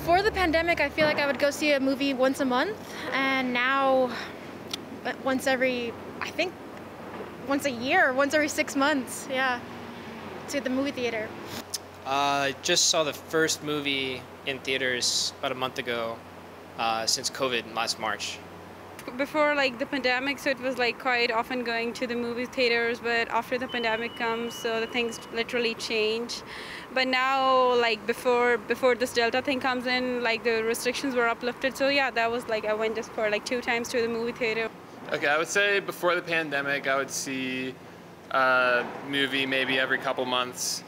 Before the pandemic, I feel like I would go see a movie once a month, and now once every, I think, once a year, once every 6 months, yeah, to the movie theater. I just saw the first movie in theaters about a month ago since COVID last March. Before the pandemic, so it was quite often going to the movie theaters, but after the pandemic comes, so the things literally change. But now before this Delta thing comes in, the restrictions were uplifted, so yeah, that was I went just for 2 times to the movie theater. Okay, I would say before the pandemic I would see a movie maybe every couple months.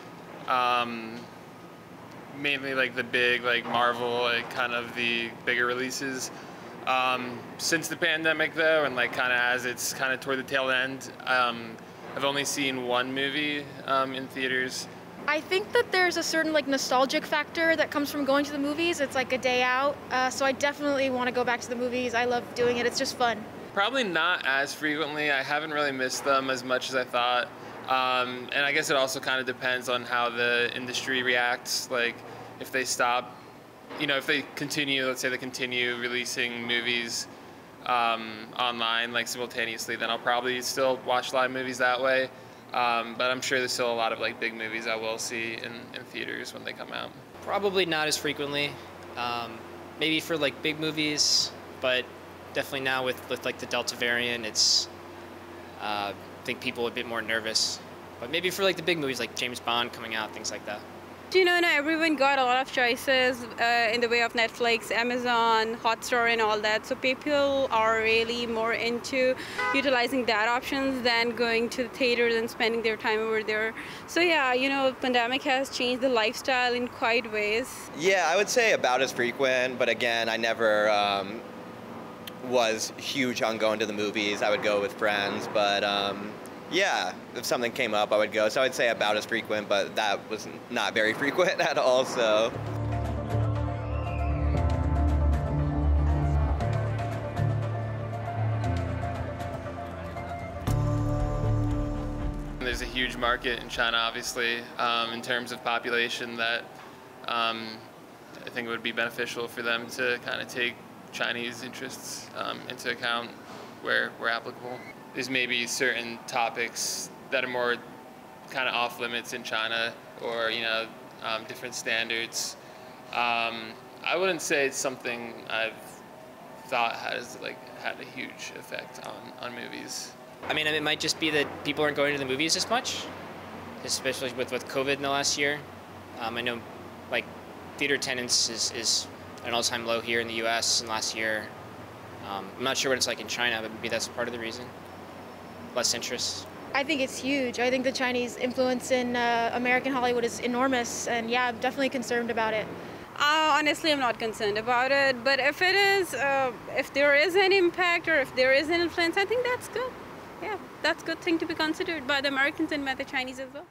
Mainly the big Marvel, kind of the bigger releases. Since the pandemic though, and kind of as it's kind of toward the tail end, I've only seen 1 movie in theaters. I think that there's a certain nostalgic factor that comes from going to the movies. It's like a day out, so I definitely want to go back to the movies. I love doing it. It's just fun. Probably not as frequently. I haven't really missed them as much as I thought. And I guess it also kind of depends on how the industry reacts. If they stop, if they continue, let's say they continue releasing movies online simultaneously, then I'll probably still watch live movies that way. But I'm sure there's still a lot of big movies I will see in theaters when they come out. Probably not as frequently. Maybe for big movies, but definitely now with the Delta variant, it's I think people are a bit more nervous. But maybe for the big movies like James Bond coming out, things like that. Now everyone got a lot of choices in the way of Netflix, Amazon, Hotstar and all that. So people are really more into utilizing that options than going to the theaters and spending their time over there. So yeah, pandemic has changed the lifestyle in quite ways. Yeah, I would say about as frequent, but again, I never was huge on going to the movies. I would go with friends, but yeah, if something came up, I would go. So I'd say about as frequent, but that was not very frequent at all, so. There's a huge market in China, obviously, in terms of population that I think it would be beneficial for them to kind of take Chinese interests into account where applicable. There's maybe certain topics that are more kind of off limits in China, or different standards. I wouldn't say it's something I've thought has had a huge effect on movies. I mean, it might just be that people aren't going to the movies as much, especially with COVID in the last year. I know theater attendance is at an all-time low here in the US in last year. I'm not sure what it's like in China, but maybe that's part of the reason. Less interest. I think it's huge. I think the Chinese influence in American Hollywood is enormous, and yeah, I'm definitely concerned about it. Honestly, I'm not concerned about it, but if it is, if there is an impact or if there is an influence, I think that's good. Yeah, that's a good thing to be considered by the Americans and by the Chinese as well.